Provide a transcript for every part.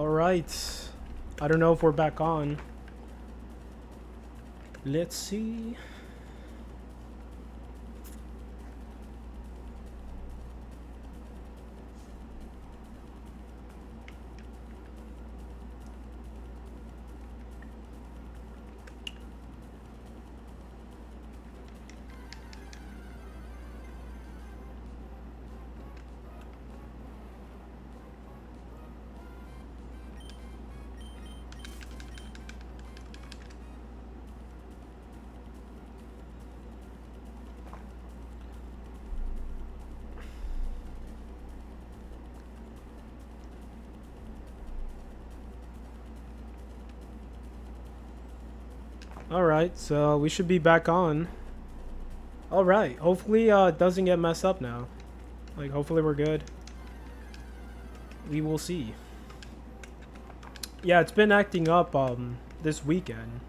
Alright. I don't know if we're back on. Let's see. Alright, so we should be back on. Alright, hopefully it doesn't get messed up now. Like, hopefully we're good. We will see. Yeah, it's been acting up this weekend.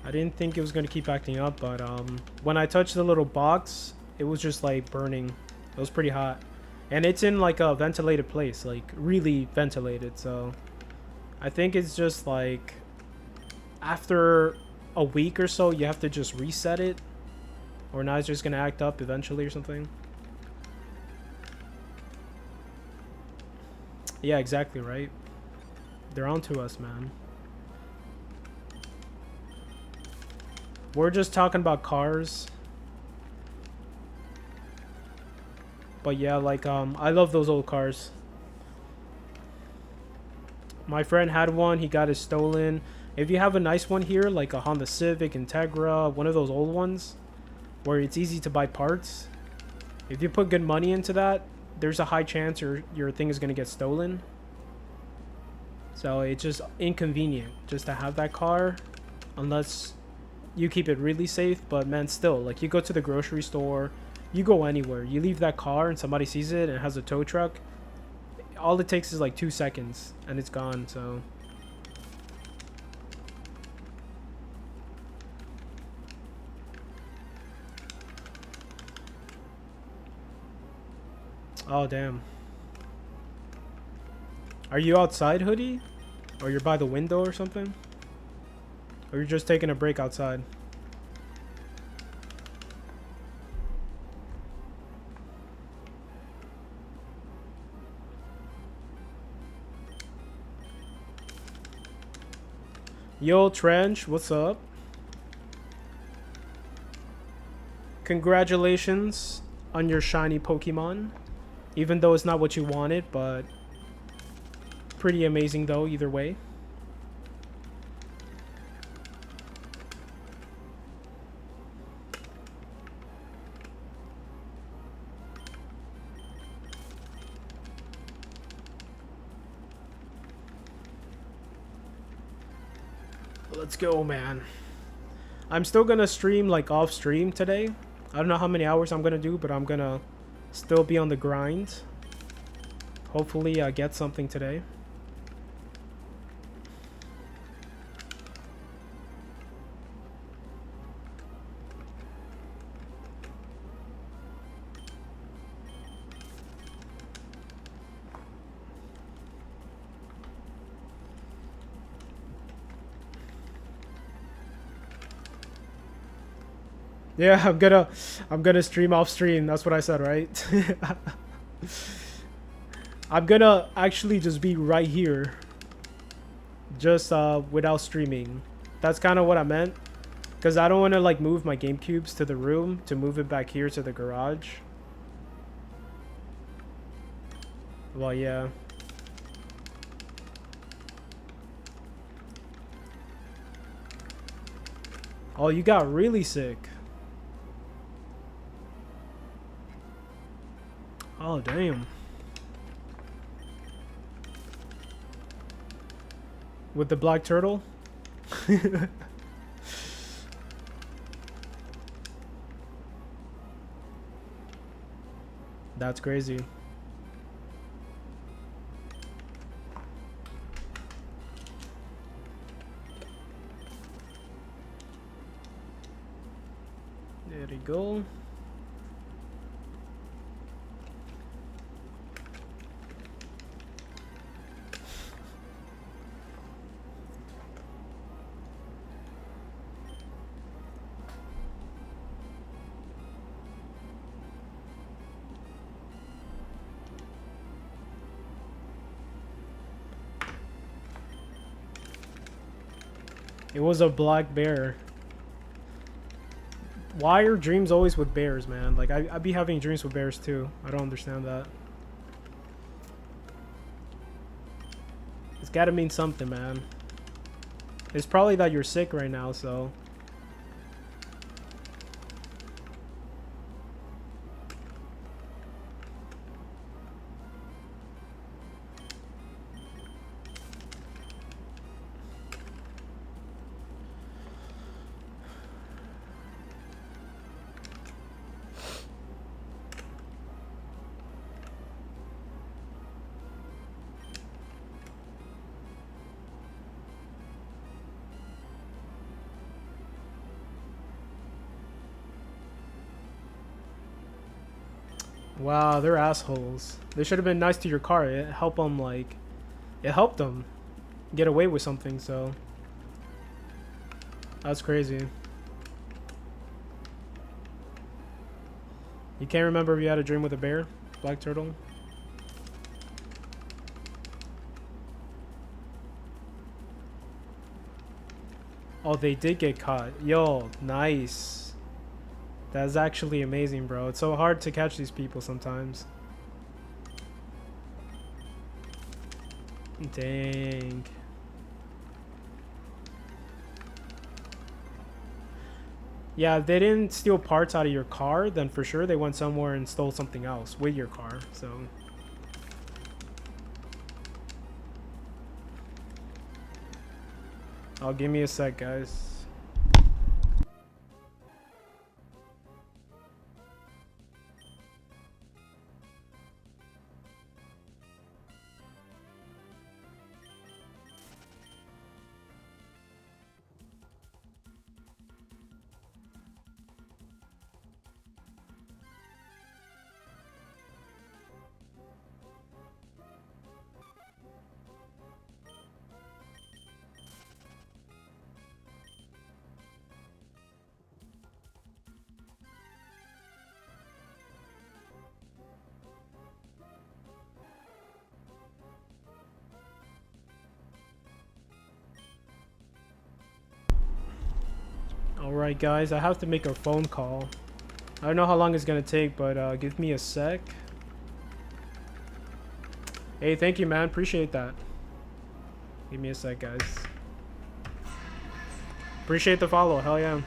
I didn't think it was going to keep acting up, but when I touched the little box, it was just like burning. It was pretty hot. And it's in like a ventilated place, like really ventilated, so I think it's just like after a week or so you have to just reset it, or now it's just gonna act up eventually or something. Yeah, exactly, right? They're onto us, man. We're just talking about cars. But yeah, like I love those old cars. My friend had one, he got it stolen. If you have a nice one here, like a Honda Civic, Integra, one of those old ones, where it's easy to buy parts, if you put good money into that, there's a high chance your thing is going to get stolen. So it's just inconvenient just to have that car, unless you keep it really safe. But man, still, like you go to the grocery store, you go anywhere, you leave that car and somebody sees it and it has a tow truck, all it takes is like 2 seconds and it's gone. So oh damn. Are you outside, Hoodie? Or you're by the window or something? Or you're just taking a break outside? Yo, Trench, what's up? Congratulations on your shiny Pokemon. Even though it's not what you wanted, but pretty amazing though, either way. Let's go, man. I'm still gonna stream like off stream today. I don't know how many hours I'm gonna do, but I'm gonna still be on the grind. Hopefully I get something today. Yeah, I'm gonna stream off stream. That's what I said, right? I'm gonna actually just be right here, just without streaming. That's kind of what I meant, because I don't want to like move my GameCubes to the room to move it back here to the garage. Well, yeah. Oh, you got really sick. Oh, damn. With the black turtle? That's crazy. There we go. It was a black bear. Why are dreams always with bears, man? Like, I be having dreams with bears too. I don't understand that. It's gotta mean something, man. It's probably that you're sick right now, so... Wow, they're assholes. They should have been nice to your car. It helped them, like... It helped them get away with something, so... That's crazy. You can't remember if you had a dream with a bear? Black turtle? Oh, they did get caught. Yo, nice. That's actually amazing, bro. It's so hard to catch these people sometimes. Dang. Yeah, if they didn't steal parts out of your car, then for sure they went somewhere and stole something else with your car, so... Oh, give me a sec, guys. Alright guys, I have to make a phone call. I don't know how long it's gonna take, but give me a sec. Hey, thank you, man. Appreciate that. Give me a sec, guys. Appreciate the follow. Hell yeah.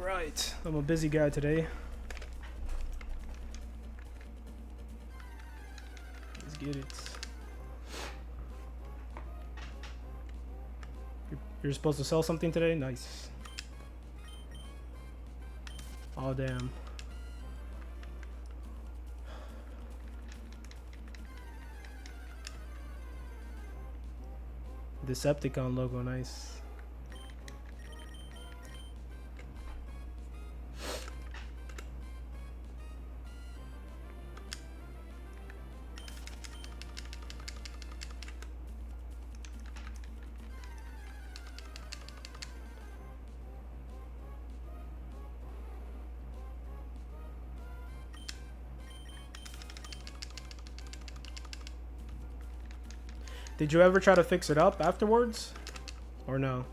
Alright, I'm a busy guy today. Let's get it. You're supposed to sell something today? Nice. Oh, damn. Decepticon logo, nice. Did you ever try to fix it up afterwards? Or no?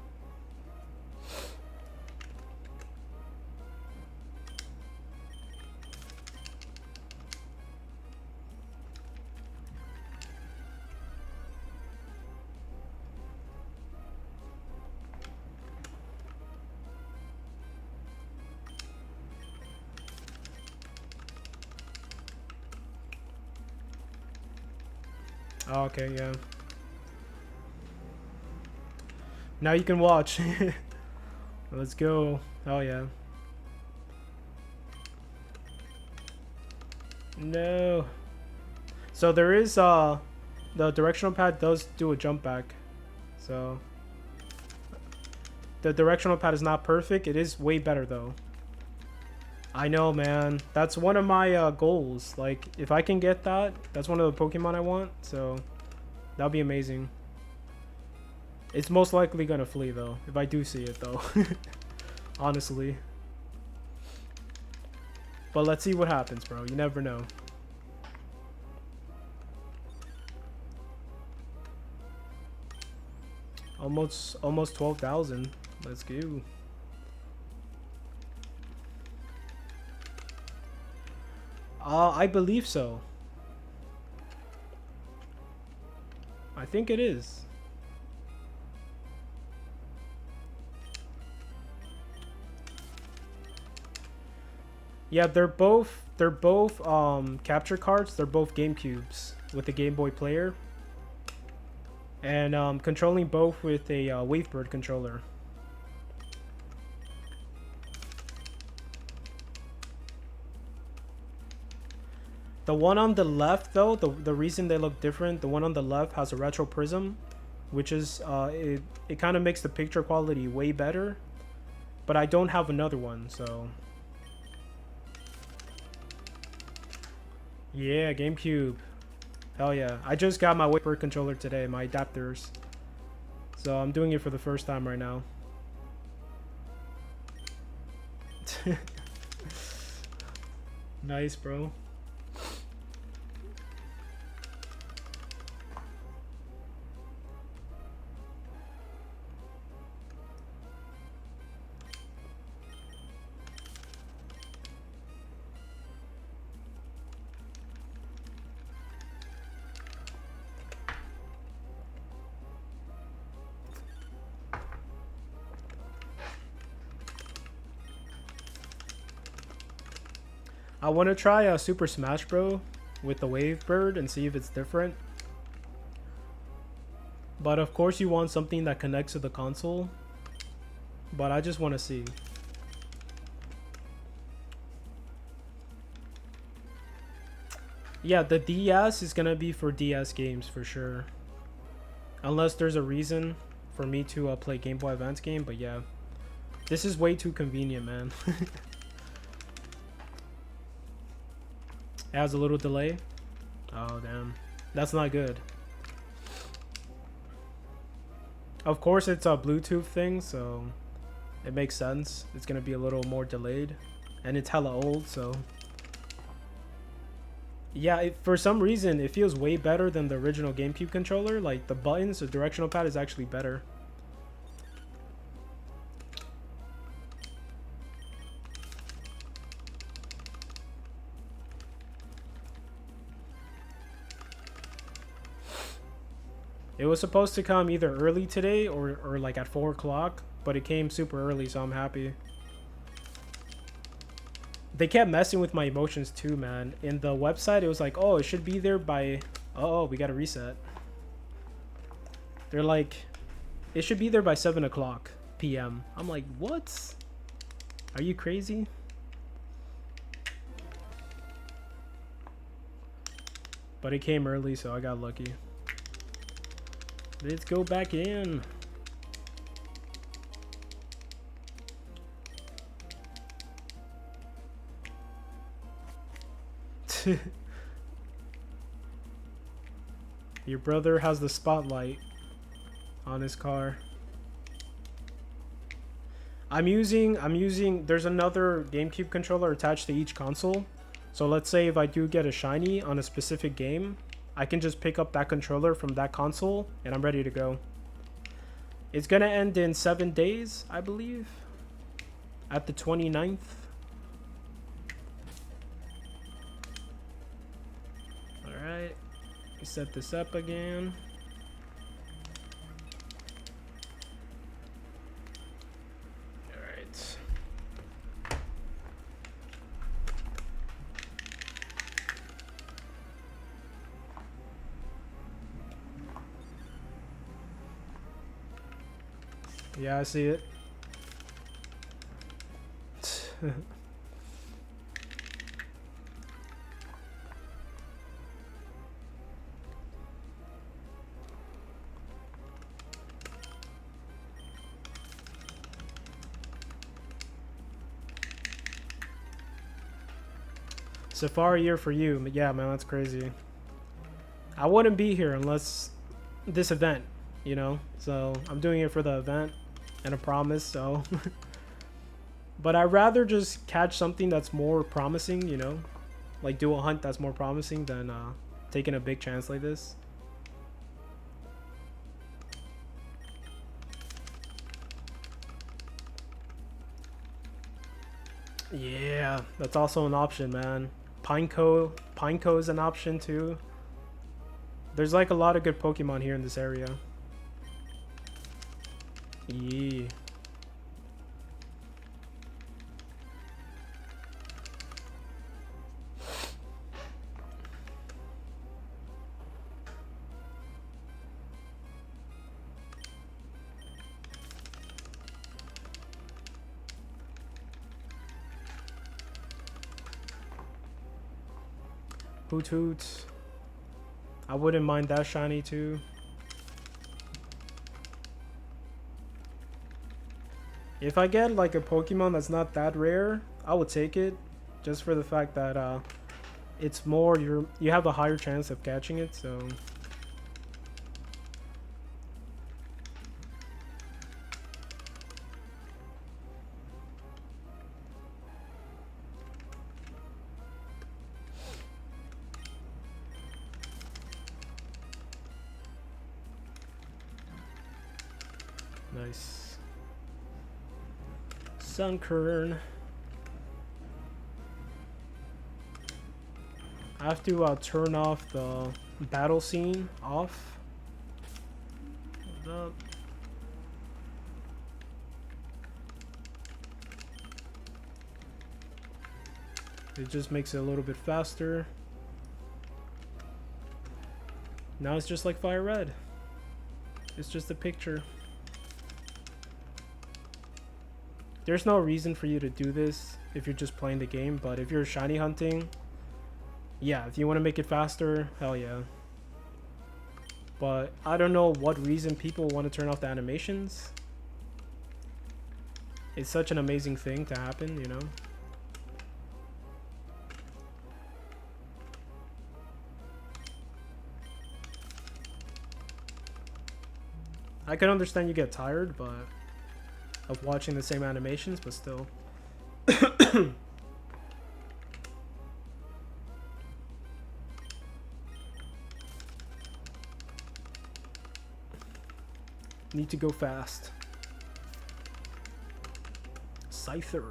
Oh, okay, yeah. Now you can watch. Let's go. Oh yeah. No. So there is the directional pad does do a jump back. So the directional pad is not perfect. It is way better though. I know, man. That's one of my goals. Like if I can get that, that's one of the Pokemon I want. So that'll be amazing. It's most likely gonna flee though, if I do see it though. Honestly. But let's see what happens, bro. You never know. Almost 12,000. Let's go. I believe so. I think it is. Yeah, they're both capture cards. They're both GameCubes with a Game Boy player, and controlling both with a Wavebird controller. The one on the left, though, the reason they look different, the one on the left has a retro prism, which is it kind of makes the picture quality way better. But I don't have another one, so. Yeah, GameCube. Hell yeah. I just got my Wavebird controller today, my adapters. So I'm doing it for the first time right now. Nice, bro. I want to try a Super Smash Bros. With the Wavebird and see if it's different. But of course you want something that connects to the console. But I just want to see. Yeah, the DS is going to be for DS games for sure. Unless there's a reason for me to play Game Boy Advance game. But yeah, this is way too convenient, man. It has a little delay. Oh, damn. That's not good. Of course, it's a Bluetooth thing, so it makes sense. It's going to be a little more delayed. And it's hella old, so. Yeah, for some reason, it feels way better than the original GameCube controller. Like, the buttons, the directional pad is actually better. It was supposed to come either early today or like at 4 o'clock, but it came super early, so I'm happy. They kept messing with my emotions too, man. In the website, it was like, oh, it should be there by... Oh, we gotta reset. They're like, it should be there by 7 o'clock p.m. I'm like, what? Are you crazy? But it came early, so I got lucky. Let's go back in. Your brother has the spotlight on his car. I'm using there's another GameCube controller attached to each console. So let's say if I do get a shiny on a specific game, I can just pick up that controller from that console and I'm ready to go. It's gonna end in 7 days, I believe. At the 29th. Alright. We set this up again. Alright. Yeah, I see it. Safari year for you. Yeah, man, that's crazy. I wouldn't be here unless this event, you know? So I'm doing it for the event and a promise, so. But I'd rather just catch something that's more promising, you know? Like do a hunt that's more promising than taking a big chance like this. Yeah, that's also an option, man. Pineco is an option too. There's like a lot of good Pokemon here in this area. Yeah. Hoot hoot. I wouldn't mind that shiny too. If I get like a Pokemon that's not that rare, I would take it, just for the fact that it's more you have a higher chance of catching it. So nice. Sunkern. I have to turn off the battle scene off. Hold up. It just makes it a little bit faster. Now it's just like Fire Red. It's just a picture. There's no reason for you to do this if you're just playing the game, but if you're shiny hunting, yeah, if you want to make it faster, hell yeah. But I don't know what reason people want to turn off the animations. It's such an amazing thing to happen, you know? I can understand you get tired, but of watching the same animations, but still. Need to go fast. Scyther.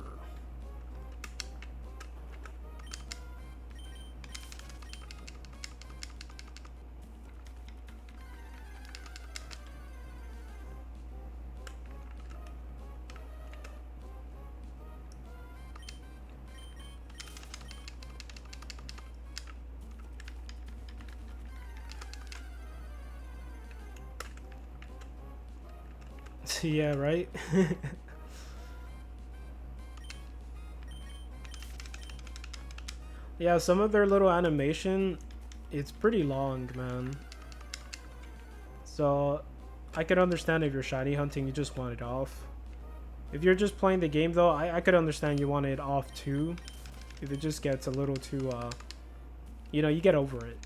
Yeah, right? Yeah, some of their little animation, it's pretty long, man. So, I could understand if you're shiny hunting, you just want it off. If you're just playing the game, though, I could understand you want it off, too. If it just gets a little too, you know, you get over it.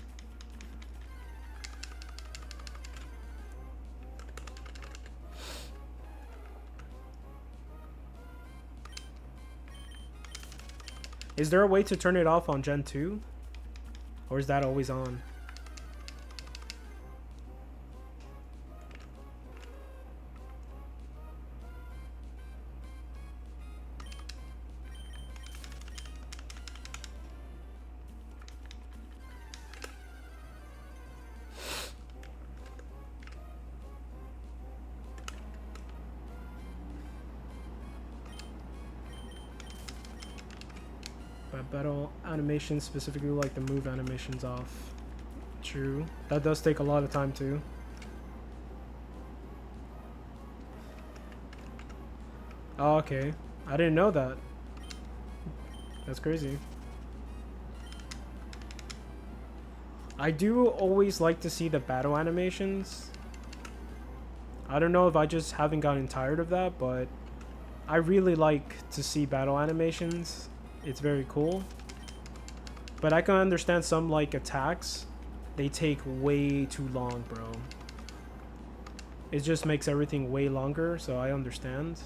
Is there a way to turn it off on Gen 2? Or is that always on? Battle animations, specifically like the move animations, off. True. That does take a lot of time too. Oh, okay. I didn't know that. That's crazy. I do always like to see the battle animations. I don't know if I just haven't gotten tired of that, but I really like to see battle animations. It's very cool. But I can understand some like attacks. They take way too long, bro. It just makes everything way longer, so I understand.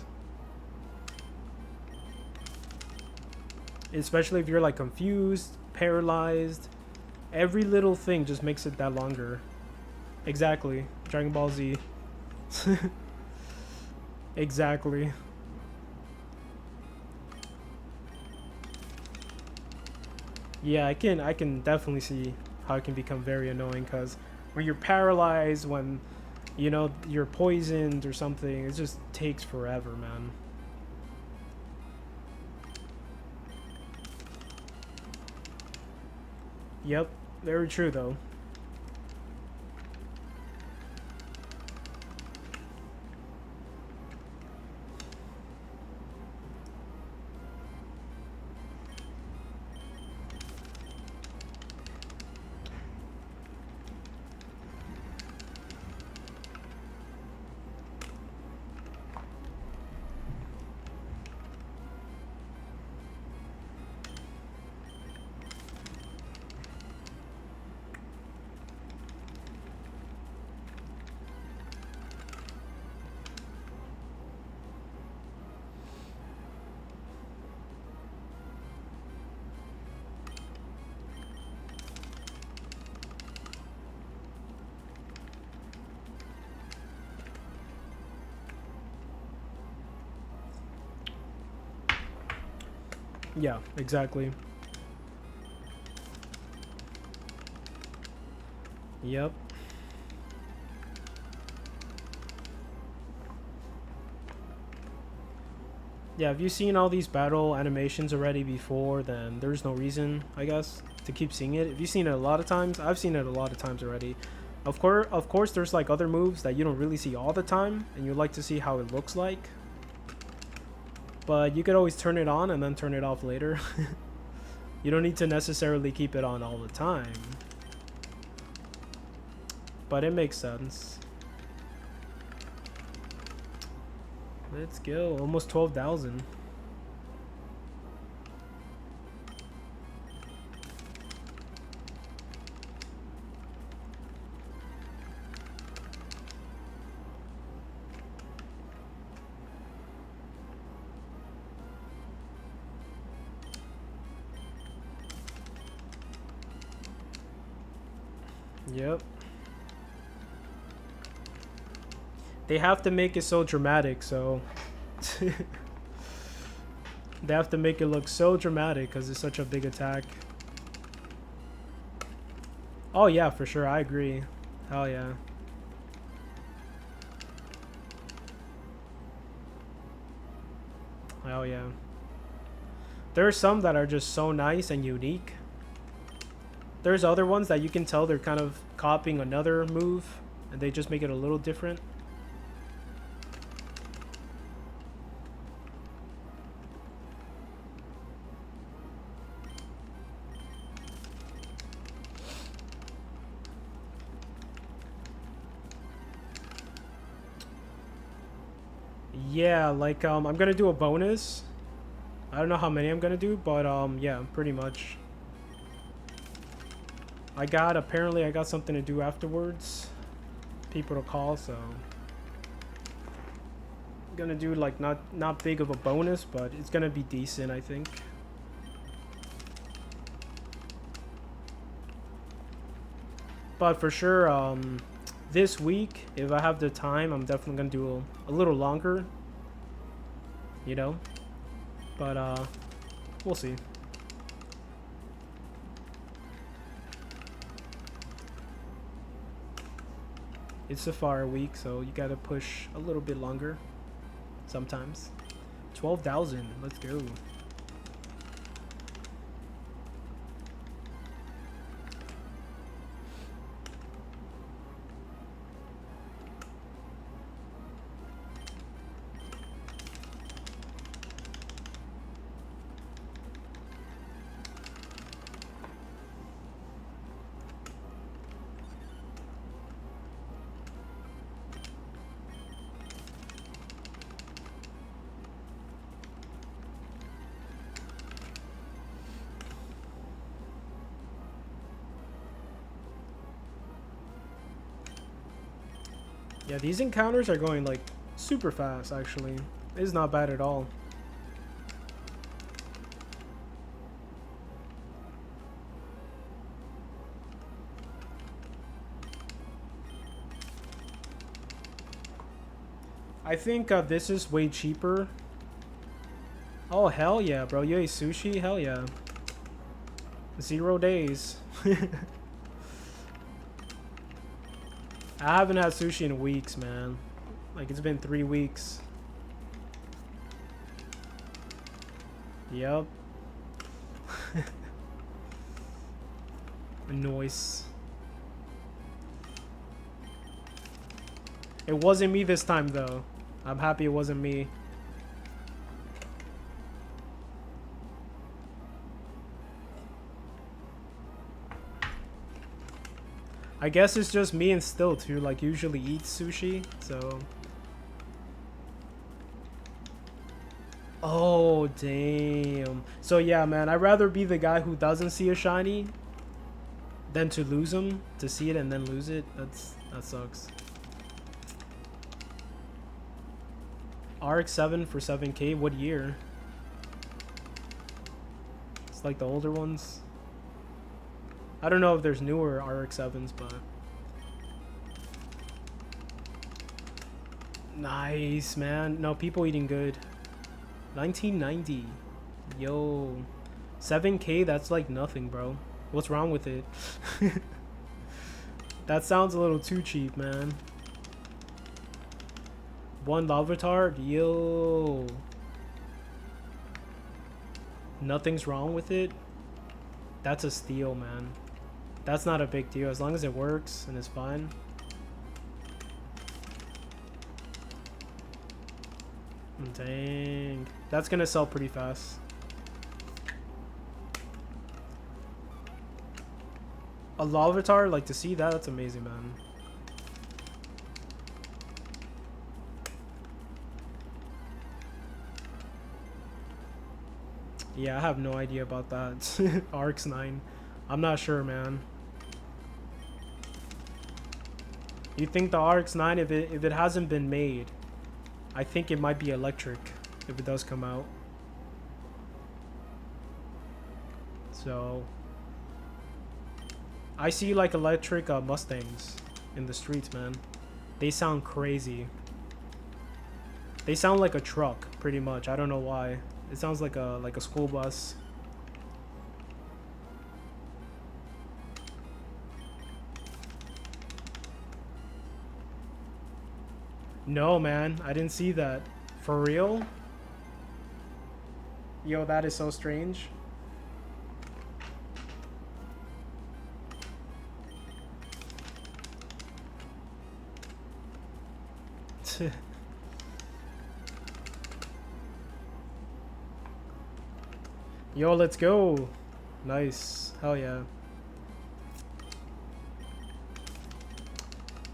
Especially if you're like confused, paralyzed. Every little thing just makes it that longer. Exactly. Dragon Ball Z. Exactly. Yeah, I can definitely see how it can become very annoying, because when you're paralyzed, when you know you're poisoned or something, it just takes forever, man. Yep, very true though. Yeah, exactly. Yep. Yeah, if you've seen all these battle animations already before, then there's no reason, I guess, to keep seeing it. If you've seen it a lot of times, I've seen it a lot of times already. Of course, there's like other moves that you don't really see all the time, and you like to see how it looks like. But you could always turn it on and then turn it off later. You don't need to necessarily keep it on all the time. But it makes sense. Let's go. Almost 12,000. Yep. They have to make it so dramatic, so they have to make it look so dramatic because it's such a big attack. Oh yeah, for sure, I agree. Hell yeah. Hell yeah. There are some that are just so nice and unique. There's other ones that you can tell they're kind of copying another move and they just make it a little different. Yeah, like I'm gonna do a bonus. I don't know how many I'm gonna do, but yeah, pretty much. Apparently I got something to do afterwards. People to call, so I'm gonna do like not big of a bonus, but it's gonna be decent, I think. But for sure, this week, if I have the time, I'm definitely gonna do a little longer. You know, but we'll see. It's Safari week, so you gotta push a little bit longer sometimes. 12,000, let's go. Yeah, these encounters are going like super fast, actually. It's not bad at all. I think this is way cheaper. Oh, hell yeah, bro. You ate sushi? Hell yeah. 0 days. I haven't had sushi in weeks, man. Like, it's been 3 weeks. Yep. Noise. It wasn't me this time, though. I'm happy it wasn't me. I guess it's just me and Stilt who like usually eat sushi, so. Oh, damn. So yeah, man, I'd rather be the guy who doesn't see a shiny than to lose them, to see it and then lose it. That sucks. RX-7 for 7K, what year? It's like the older ones. I don't know if there's newer RX-7s, but... Nice, man. No, people eating good. 1990. Yo. 7K, that's like nothing, bro. What's wrong with it? That sounds a little too cheap, man. One Larvitar? Yo. Nothing's wrong with it? That's a steal, man. That's not a big deal as long as it works and is fine. Dang. That's gonna sell pretty fast. A Larvitar, like to see that, that's amazing, man. Yeah, I have no idea about that. RX-9. I'm not sure, man. You think the RX-9, if it hasn't been made, I think it might be electric if it does come out. So I see like electric Mustangs in the streets, man. They sound crazy. They sound like a truck, pretty much. I don't know why. It sounds like a school bus. No, man, I didn't see that. For real? Yo, that is so strange. Yo, let's go. Nice. Hell yeah.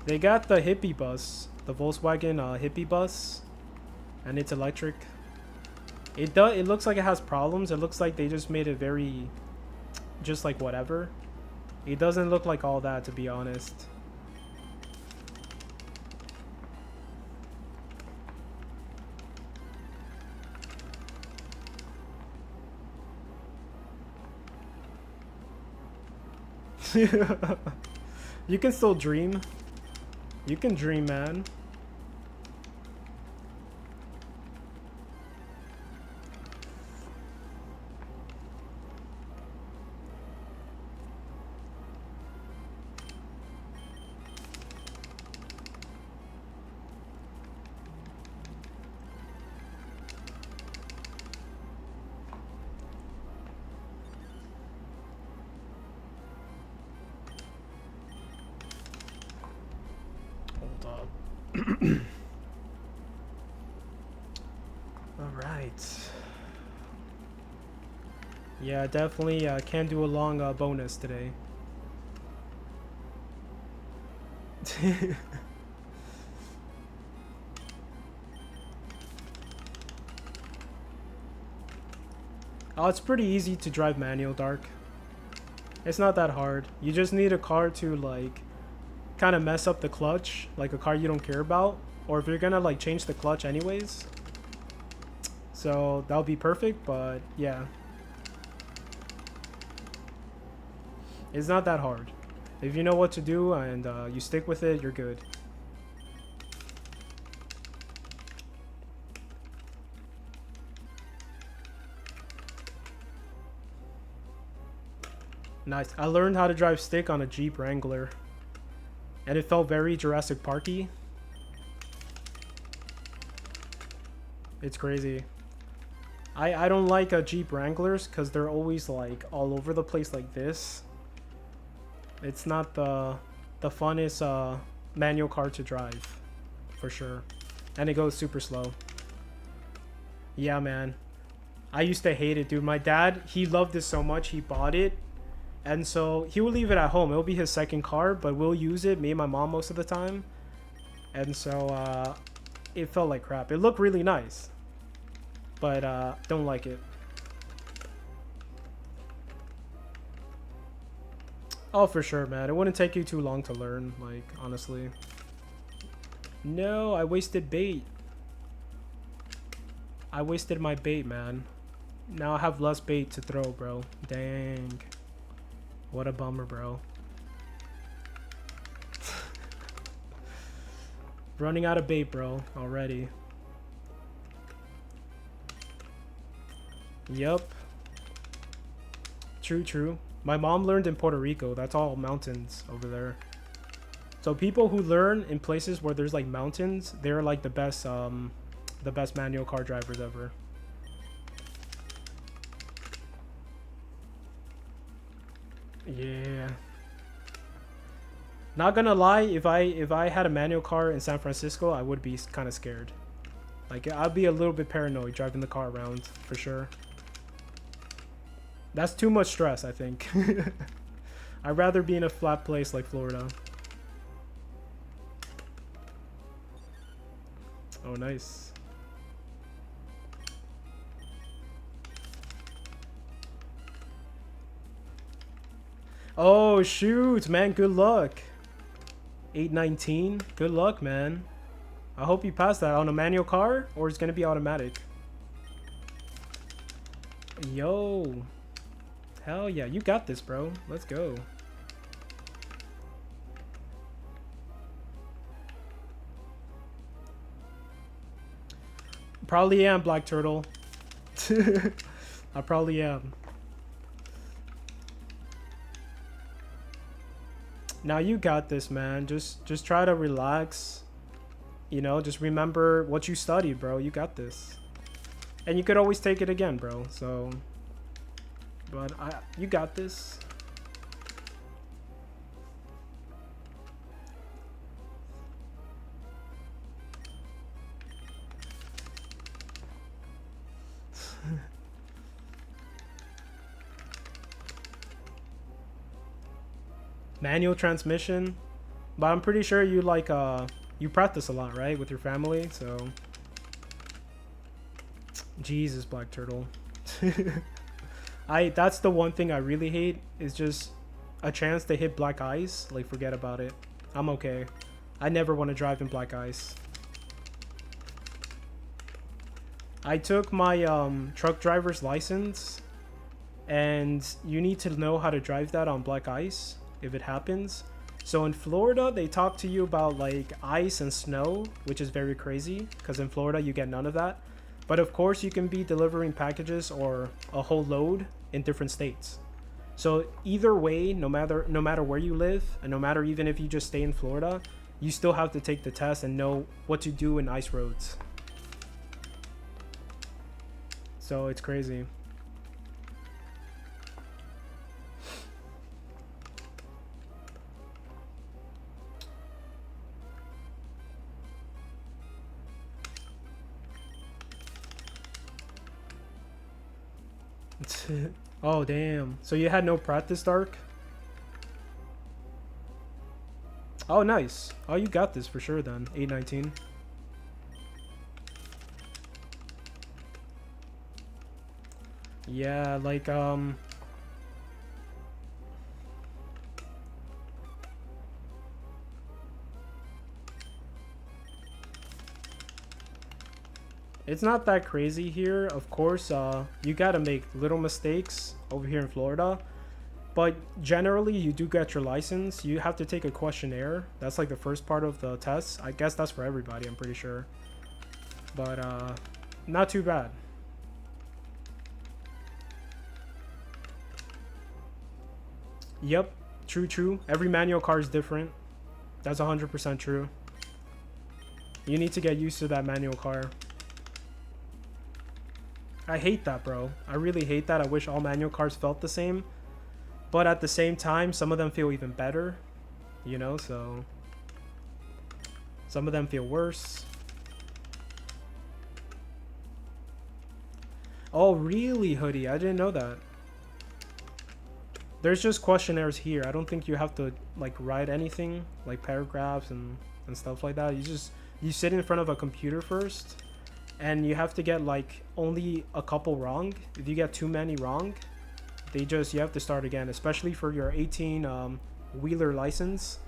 They got the hippie bus. The Volkswagen hippie bus. and it's electric. It looks like it has problems. It looks like they just made it very, just like whatever. It doesn't look like all that, to be honest. You can still dream. You can dream, man. Alright. Yeah, definitely can do a long bonus today. Oh, it's pretty easy to drive manual, Dark. It's not that hard. You just need a car to, like, kind of mess up the clutch, like a car you don't care about, or if you're gonna, like, change the clutch anyways. So that'll be perfect, but yeah. It's not that hard. If you know what to do and you stick with it, you're good. Nice. I learned how to drive stick on a Jeep Wrangler, and it felt very Jurassic Parky. It's crazy. I don't like Jeep Wranglers because they're always like all over the place like this. It's not the funnest manual car to drive, for sure. And it goes super slow. Yeah, man. I used to hate it, dude. My dad, he loved this so much, he bought it. And so he will leave it at home. It'll be his second car, but we'll use it, me and my mom, most of the time. And so it felt like crap. It looked really nice, but don't like it. Oh, for sure, man. It wouldn't take you too long to learn, like, honestly. No, I wasted bait. I wasted my bait, man. Now I have less bait to throw, bro. Dang. What a bummer, bro. Running out of bait, bro, already. Yep. True, true. My mom learned in Puerto Rico. That's all mountains over there. So people who learn in places where there's like mountains, they're like the best manual car drivers ever. Yeah. Not gonna lie, if I had a manual car in San Francisco, I would be kind of scared. Like, I'd be a little bit paranoid driving the car around, for sure. That's too much stress, I think. I'd rather be in a flat place like Florida. Oh, nice. Oh, shoot, man. Good luck. 819. Good luck, man. I hope you pass that on a manual car, or it's going to be automatic. Yo. Hell yeah. You got this, bro. Let's go. Probably am, Black Turtle. I probably am. Now you got this, man. Just try to relax. You know, just remember what you studied, bro. You got this. And you could always take it again, bro. So, but you got this. Manual transmission, but I'm pretty sure you like you practice a lot, right, with your family, so Jesus, Black Turtle. That's the one thing I really hate is just a chance to hit black ice. Like, forget about it. I'm okay. I never want to drive in black ice. I took my truck driver's license, and you need to know how to drive that on black ice if it happens. So in Florida, they talk to you about like ice and snow, which is very crazy because in Florida you get none of that. But of course you can be delivering packages or a whole load in different states. So either way, no matter where you live, and no matter even if you just stay in Florida, you still have to take the test and know what to do in ice roads. So it's crazy. Oh damn. So you had no practice, Dark? Oh nice. Oh, you got this for sure then. 819. Yeah, like it's not that crazy here. Of course, you gotta make little mistakes over here in Florida. But generally, you do get your license. You have to take a questionnaire. That's like the first part of the test. I guess that's for everybody, I'm pretty sure. But not too bad. Yep, true. Every manual car is different. That's 100% true. You need to get used to that manual car. I hate that, bro. I really hate that. I wish all manual cars felt the same. But at the same time, some of them feel even better. You know, so... some of them feel worse. Oh, really, Hoodie? I didn't know that. There's just questionnaires here. I don't think you have to, like, write anything. Like, paragraphs and stuff like that. You sit in front of a computer first. And you have to get, like, only a couple wrong. If you get too many wrong... you have to start again, especially for your 18 wheeler license.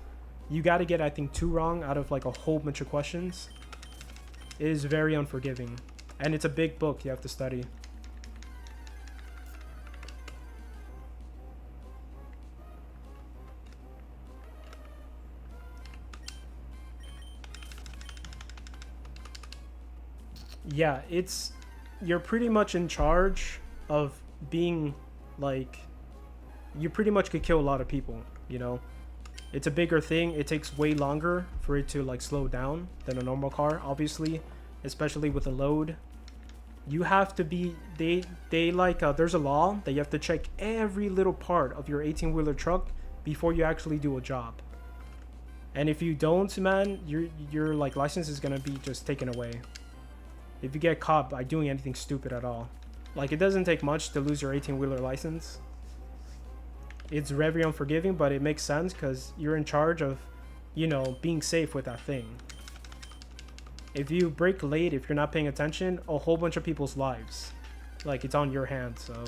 You got to get, I think, 2 wrong out of like a whole bunch of questions. It is very unforgiving, and it's a big book you have to study. Yeah, you're pretty much in charge of being like, you pretty much could kill a lot of people, you know. It's a bigger thing. It takes way longer for it to like slow down than a normal car, obviously, especially with a load. You have to be, they like, there's a law that you have to check every little part of your 18-wheeler truck before you actually do a job. And if you don't, man, your like license is gonna be just taken away if you get caught by doing anything stupid at all. Like, it doesn't take much to lose your 18-wheeler license. It's very unforgiving, but it makes sense because you're in charge of, you know, being safe with that thing. If you brake late, if you're not paying attention, a whole bunch of people's lives. Like, it's on your hands, so...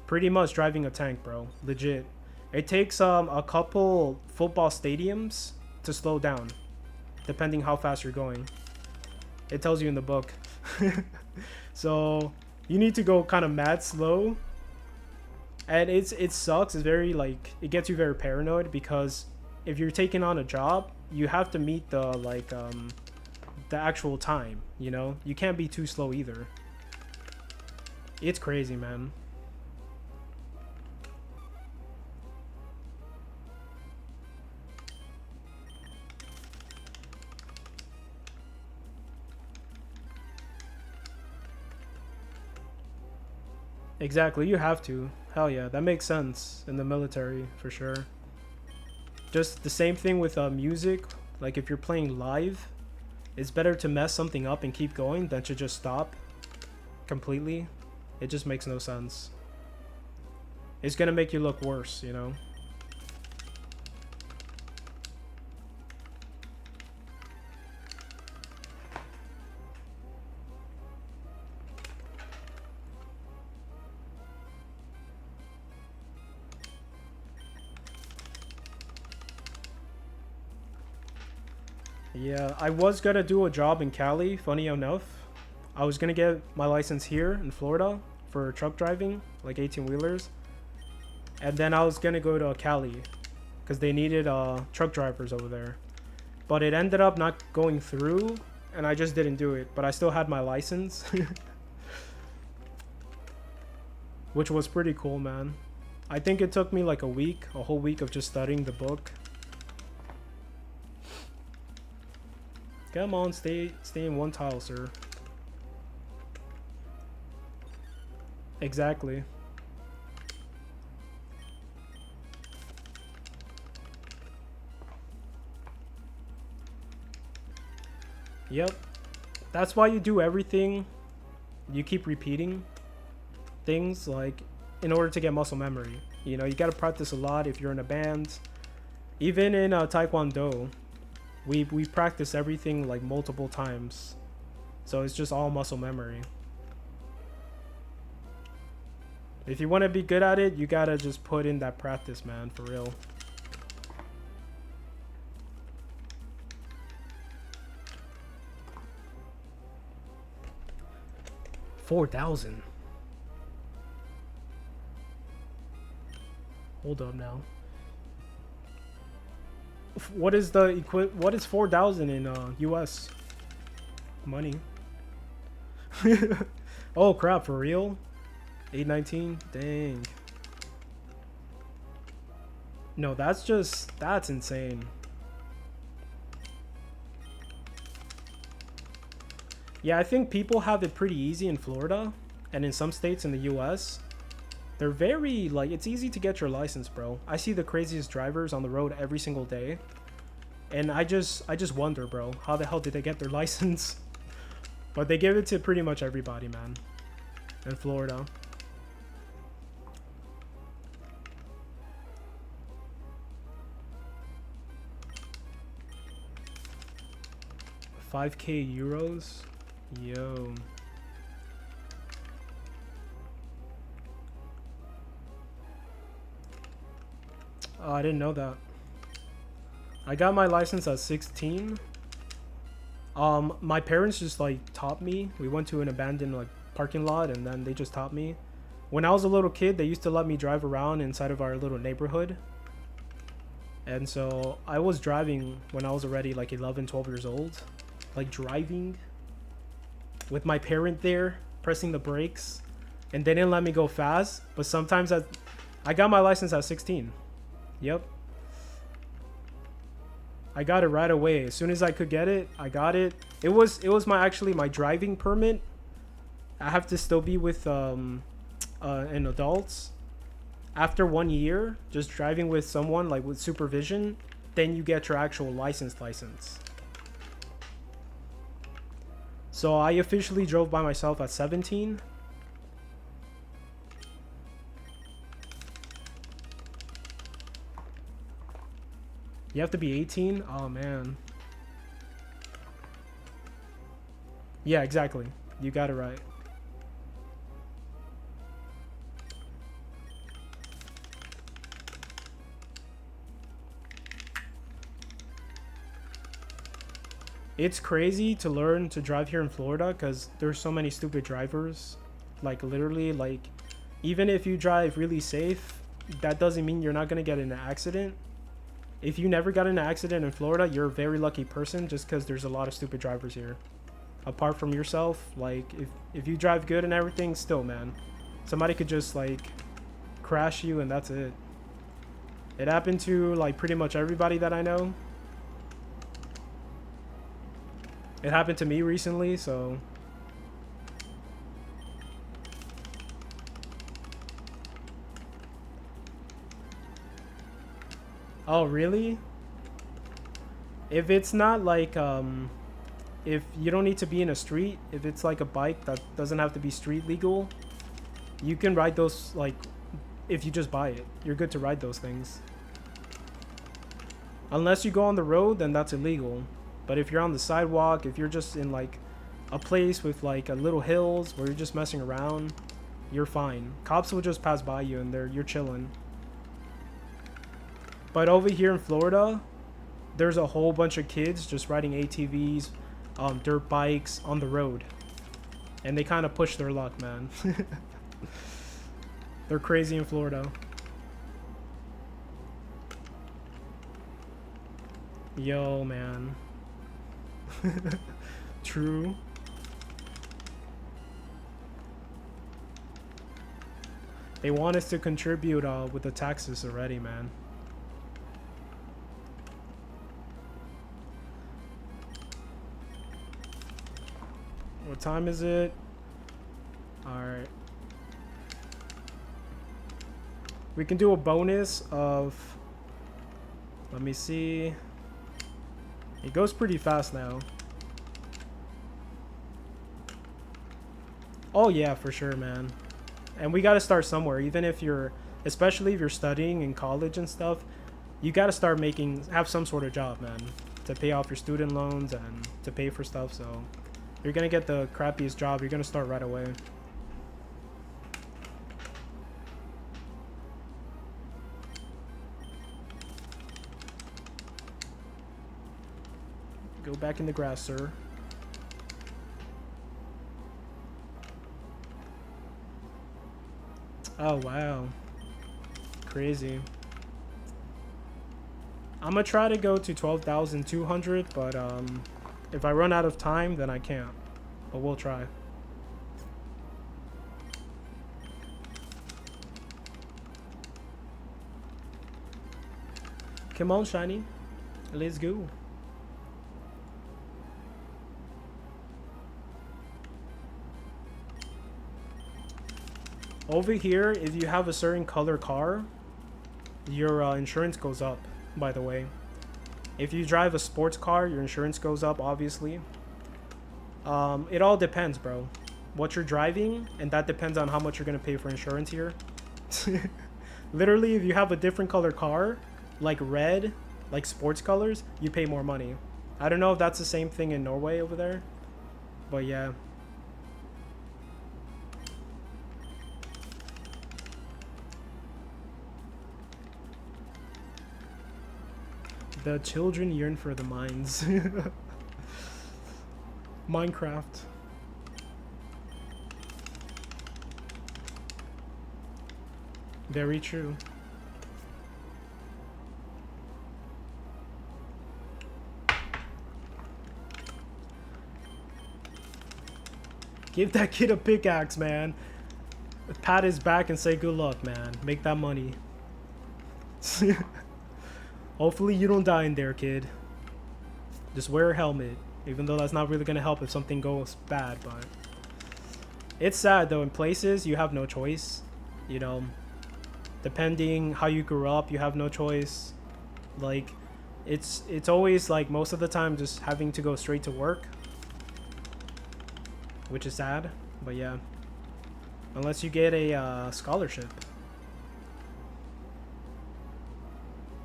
pretty much driving a tank, bro. Legit. It takes a couple football stadiums to slow down, depending how fast you're going. It tells you in the book. So you need to go kind of mad slow, and it sucks. It's very like, it gets you very paranoid because if you're taking on a job, you have to meet the like the actual time, you know. You can't be too slow either. It's crazy, man. Exactly, you have to. Hell yeah, that makes sense in the military for sure. Just the same thing with music. Like, if you're playing live, it's better to mess something up and keep going than to just stop completely. It just makes no sense. It's gonna make you look worse, you know? Yeah, I was gonna do a job in Cali, funny enough. I was gonna get my license here in Florida for truck driving, like 18-wheelers. And then I was gonna go to Cali because they needed truck drivers over there. But it ended up not going through, and I just didn't do it. But I still had my license, which was pretty cool, man. I think it took me like a whole week of just studying the book. Come on, stay in one tile, sir. Exactly. Yep. That's why you do everything. You keep repeating things, like, in order to get muscle memory. You know, you gotta practice a lot if you're in a band. Even in Taekwondo, we practice everything like multiple times. So it's just all muscle memory. If you want to be good at it, you gotta just put in that practice, man, for real. $4,000. Hold up now. What is the what is 4,000 in US money? Oh crap, for real? 819? Dang. No, that's insane. Yeah, I think people have it pretty easy in Florida and in some states in the US. They're very, like, it's easy to get your license, bro. I see the craziest drivers on the road every single day. And I just wonder, bro, how the hell did they get their license? But they give it to pretty much everybody, man, in Florida. €5,000? Yo. Oh, I didn't know that. I got my license at 16. My parents just like taught me. We went to an abandoned like parking lot and then they just taught me. When I was a little kid, they used to let me drive around inside of our little neighborhood. And so I was driving when I was already like 11, 12 years old. Like driving with my parent there, pressing the brakes. And they didn't let me go fast. But sometimes I got my license at 16. Yep. I got it right away. As soon as I could get it, I got it. It was my driving permit. I have to still be with an adult. After 1 year, just driving with someone like with supervision, then you get your actual license. So I officially drove by myself at 17. You have to be 18? Oh, man. Yeah, exactly. You got it right. It's crazy to learn to drive here in Florida because there's so many stupid drivers. Like, literally, like, even if you drive really safe, that doesn't mean you're not going to get in an accident. If you never got in an accident in Florida, you're a very lucky person just because there's a lot of stupid drivers here. Apart from yourself, like, if you drive good and everything, still, man. Somebody could just, like, crash you and that's it. It happened to, like, pretty much everybody that I know. It happened to me recently, so... Oh, really? If it's not like, if you don't need to be in a street, if it's like a bike that doesn't have to be street legal, you can ride those, like, if you just buy it. You're good to ride those things. Unless you go on the road, then that's illegal. But if you're on the sidewalk, if you're just in, like, a place with, like, a little hills where you're just messing around, you're fine. Cops will just pass by you and you're chilling. But over here in Florida, there's a whole bunch of kids just riding ATVs, dirt bikes on the road. And they kind of push their luck, man. They're crazy in Florida. Yo, man. True. They want us to contribute with the taxes already, man. What time is it? Alright. We can do a bonus of... Let me see. It goes pretty fast now. Oh yeah, for sure, man. And we gotta start somewhere. Even if you're... Especially if you're studying in college and stuff. You gotta start have some sort of job, man. To pay off your student loans and to pay for stuff, so... You're gonna get the crappiest job. You're gonna start right away. Go back in the grass, sir. Oh, wow. Crazy. I'm gonna try to go to 12,200, but if I run out of time, then I can't. But we'll try. Come on, Shiny. Let's go. Over here, if you have a certain color car, your insurance goes up, by the way. If you drive a sports car, your insurance goes up, obviously. It all depends, bro. What you're driving, and that depends on how much you're going to pay for insurance here. Literally, if you have a different color car, like red, like sports colors, you pay more money. I don't know if that's the same thing in Norway over there, but yeah. The children yearn for the mines. Minecraft. Very true. Give that kid a pickaxe, man. Pat his back and say good luck, man. Make that money. Hopefully you don't die in there, kid. Just wear a helmet. Even though that's not really going to help if something goes bad, but... It's sad, though. In places, you have no choice. You know, depending how you grew up, you have no choice. Like, it's always, like, most of the time just having to go straight to work. Which is sad, but yeah. Unless you get a scholarship.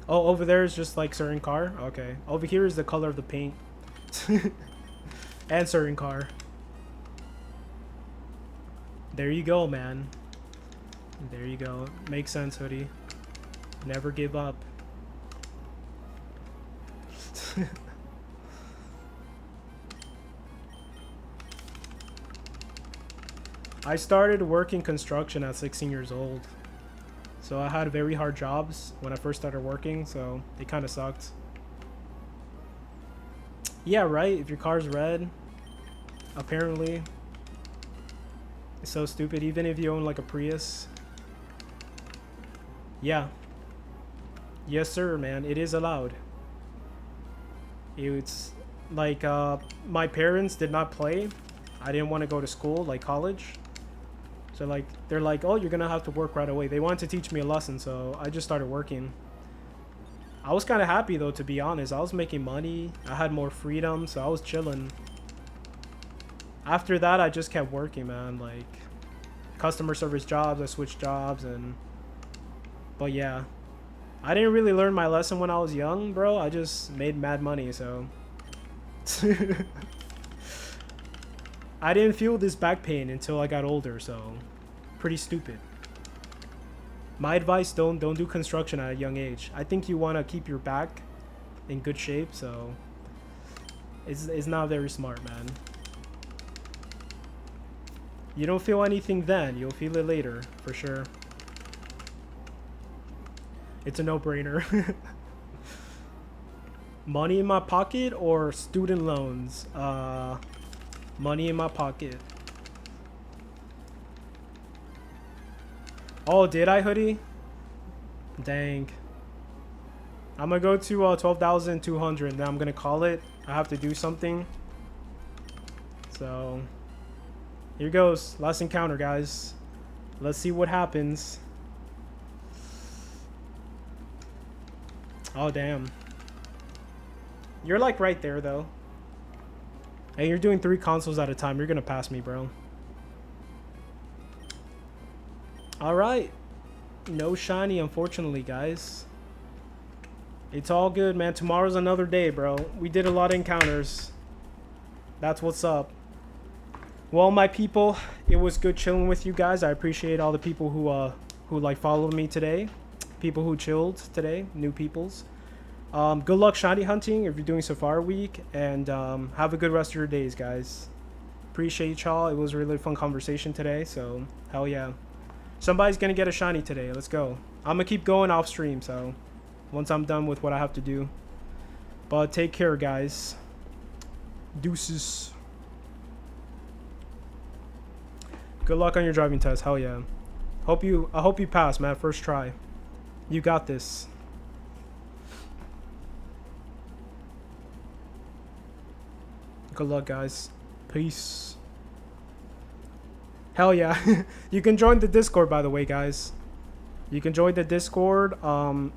Oh, over there is just like certain car? Okay. Over here is the color of the paint. And certain car. There you go, man. There you go. Makes sense, hoodie. Never give up. I started working construction at 16 years old. So I had very hard jobs when I first started working, so it kind of sucked. Yeah, right? If your car's red, apparently. It's so stupid, even if you own like a Prius. Yeah. Yes, sir, man. It is allowed. It's like, my parents did not play. I didn't want to go to school, like college. So like, they're like, oh, you're gonna have to work right away. They wanted to teach me a lesson, so I just started working. I was kind of happy though, to be honest. I was making money. I had more freedom, so I was chilling. After that, I just kept working, man. Like, customer service jobs, I switched jobs, and... But yeah. I didn't really learn my lesson when I was young, bro. I just made mad money, so... I didn't feel this back pain until I got older, so... Pretty stupid. My advice, don't do construction at a young age. I think you want to keep your back in good shape, so it's not very smart, man. You don't feel anything then, you'll feel it later, for sure. It's a no-brainer. Money in my pocket or student loans? Money in my pocket. Oh, did I, hoodie? Dang. I'm gonna go to 12,200, then I'm gonna call it. I have to do something. So, here goes. Last encounter, guys. Let's see what happens. Oh, damn. You're like right there, though. Hey, you're doing 3 consoles at a time. You're gonna pass me, bro. Alright. No shiny, unfortunately, guys. It's all good, man. Tomorrow's another day, bro. We did a lot of encounters. That's what's up. Well, my people, it was good chilling with you guys. I appreciate all the people who like followed me today. People who chilled today. New peoples. Good luck shiny hunting if you're doing Safari Week. And have a good rest of your days, guys. Appreciate y'all. It was a really fun conversation today. So, hell yeah. Somebody's going to get a shiny today. Let's go. I'm going to keep going off stream, so once I'm done with what I have to do. But take care, guys. Deuces. Good luck on your driving test. Hell yeah. I hope you pass, man. First try. You got this. Good luck, guys. Peace. Hell yeah. You can join the Discord, by the way, guys. You can join the Discord.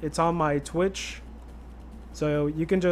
It's on my Twitch. So you can just